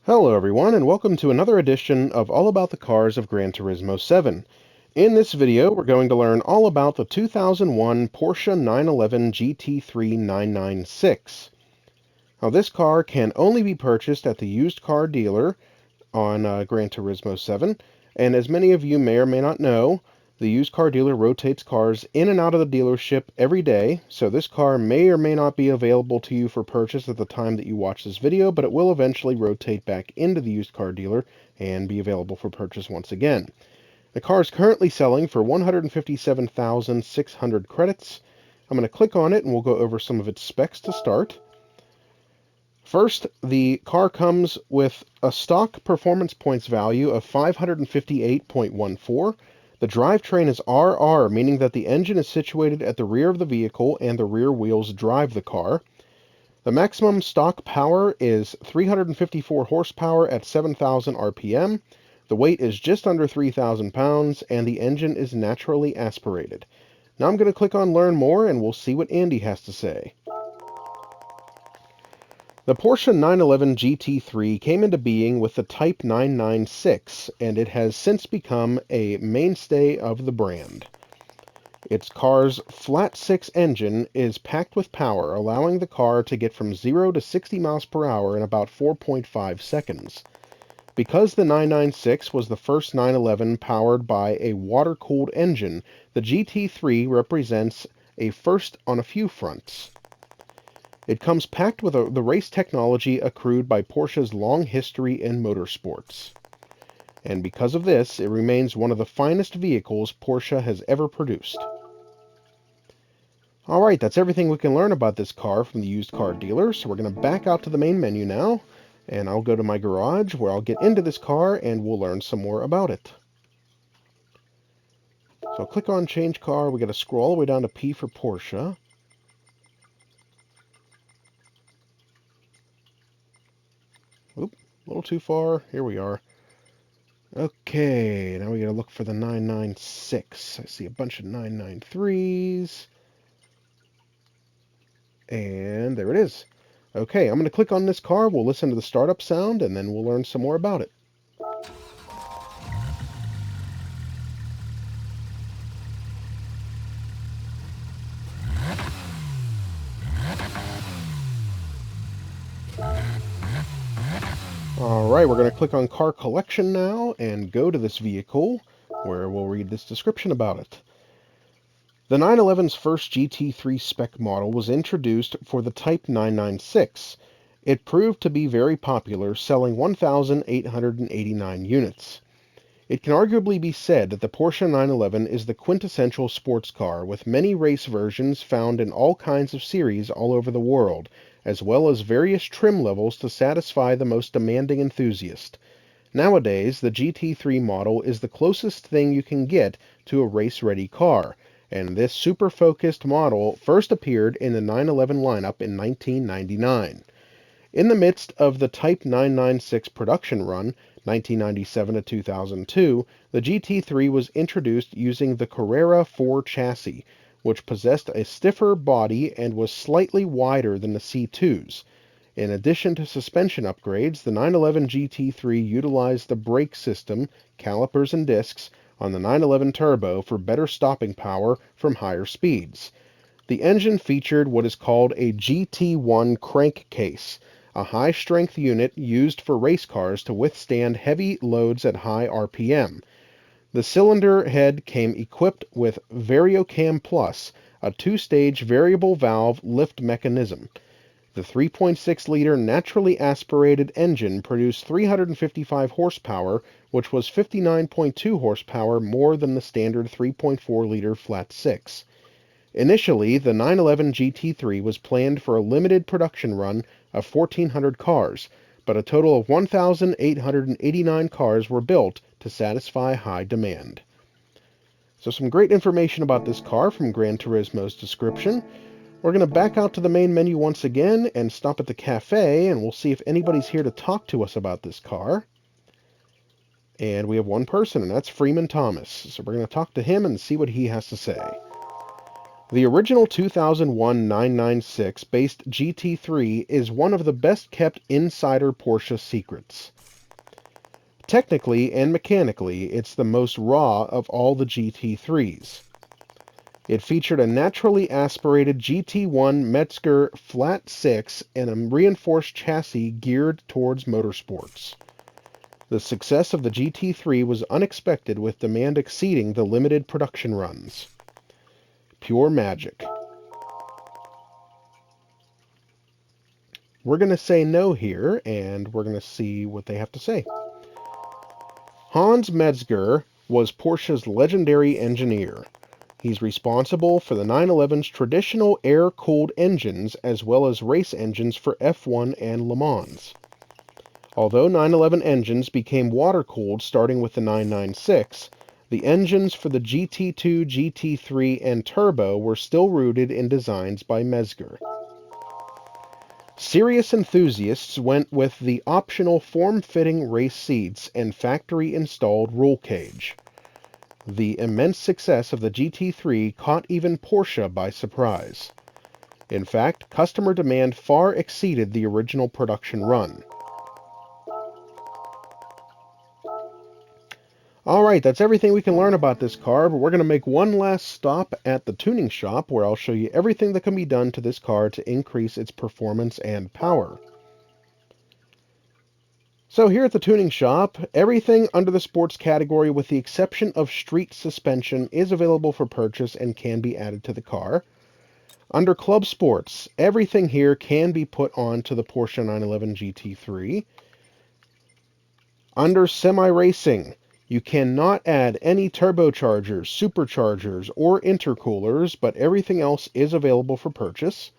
Hello everyone, and welcome to another edition of All About the Cars of Gran Turismo 7. In this video, we're going to learn all about the 2001 Porsche 911 GT3 996. Now, this car can only be purchased at the used car dealer on Gran Turismo 7, and as many of you may or may not know, the used car dealer rotates cars in and out of the dealership every day, so this car may or may not be available to you for purchase at the time that you watch this video, but it will eventually rotate back into the used car dealer and be available for purchase once again. The car is currently selling for 157,600 credits. I'm going to click on it and we'll go over some of its specs to start. First, the car comes with a stock performance points value of 558.14. The drivetrain is RR, meaning that the engine is situated at the rear of the vehicle and the rear wheels drive the car. The maximum stock power is 354 horsepower at 7,000 RPM. The weight is just under 3,000 pounds, and the engine is naturally aspirated. Now I'm going to click on Learn More, and we'll see what Andy has to say. The Porsche 911 GT3 came into being with the Type 996, and it has since become a mainstay of the brand. Its car's flat-six engine is packed with power, allowing the car to get from 0 to 60 miles per hour in about 4.5 seconds. Because the 996 was the first 911 powered by a water-cooled engine, the GT3 represents a first on a few fronts. It comes packed with the race technology accrued by Porsche's long history in motorsports. And because of this, it remains one of the finest vehicles Porsche has ever produced. Alright, that's everything we can learn about this car from the used car dealer, so we're going to back out to the main menu now, and I'll go to my garage where I'll get into this car and we'll learn some more about it. So click on Change Car, we got to scroll all the way down to P for Porsche. Oop, a little too far. Here we are. Okay, now we gotta look for the 996. I see a bunch of 993s. And there it is. Okay, I'm gonna click on this car, we'll listen to the startup sound, and then we'll learn some more about it. Alright, we're going to click on Car Collection now and go to this vehicle where we'll read this description about it. The 911's first GT3 spec model was introduced for the Type 996. It proved to be very popular, selling 1,889 units. It can arguably be said that the Porsche 911 is the quintessential sports car, with many race versions found in all kinds of series all over the world, as well as various trim levels to satisfy the most demanding enthusiast. Nowadays, the GT3 model is the closest thing you can get to a race-ready car, and this super-focused model first appeared in the 911 lineup in 1999. In the midst of the Type 996 production run, 1997 to 2002, the GT3 was introduced using the Carrera 4 chassis, which possessed a stiffer body and was slightly wider than the C2s. In addition to suspension upgrades, the 911 GT3 utilized the brake system, calipers, and discs on the 911 Turbo for better stopping power from higher speeds. The engine featured what is called a GT1 crankcase, a high-strength unit used for race cars to withstand heavy loads at high RPM. The cylinder head came equipped with VarioCam Plus, a two-stage variable valve lift mechanism. The 3.6-liter naturally aspirated engine produced 355 horsepower, which was 59.2 horsepower more than the standard 3.4-liter flat-six. Initially, the 911 GT3 was planned for a limited production run of 1,400 cars, but a total of 1,889 cars were built to satisfy high demand. So some great information about this car from Gran Turismo's description. We're going to back out to the main menu once again and stop at the cafe, and we'll see if anybody's here to talk to us about this car. And we have one person, and that's Freeman Thomas. So we're going to talk to him and see what he has to say. The original 2001 996 based GT3 is one of the best kept insider Porsche secrets. Technically and mechanically, it's the most raw of all the GT3s. It featured a naturally aspirated GT1 Metzger flat 6 and a reinforced chassis geared towards motorsports. The success of the GT3 was unexpected, with demand exceeding the limited production runs. Pure magic. We're going to say no here, and we're going to see what they have to say. Hans Metzger was Porsche's legendary engineer. He's responsible for the 911's traditional air-cooled engines as well as race engines for F1 and Le Mans. Although 911 engines became water-cooled starting with the 996, the engines for the GT2, GT3, and Turbo were still rooted in designs by Metzger. Serious enthusiasts went with the optional form-fitting race seats and factory-installed roll cage. The immense success of the GT3 caught even Porsche by surprise. In fact, customer demand far exceeded the original production run. Alright, that's everything we can learn about this car, but we're going to make one last stop at the tuning shop where I'll show you everything that can be done to this car to increase its performance and power. So here at the tuning shop, everything under the sports category with the exception of street suspension is available for purchase and can be added to the car. Under club sports, everything here can be put onto the Porsche 911 GT3. Under semi-racing, you cannot add any turbochargers, superchargers, or intercoolers, but everything else is available for purchase.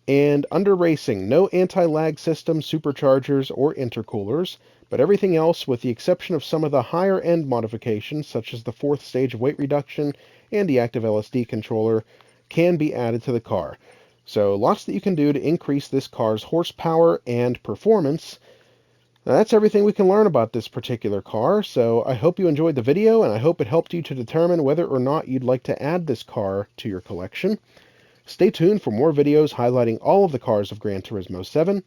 And under racing, no anti-lag system, superchargers, or intercoolers, but everything else, with the exception of some of the higher-end modifications, such as the 4th stage of weight reduction and the active LSD controller, can be added to the car. So lots that you can do to increase this car's horsepower and performance. Now, that's everything we can learn about this particular car, so I hope you enjoyed the video, and I hope it helped you to determine whether or not you'd like to add this car to your collection. Stay tuned for more videos highlighting all of the cars of Gran Turismo 7.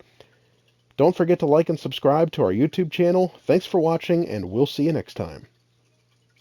Don't forget to like and subscribe to our YouTube channel. Thanks for watching, and we'll see you next time.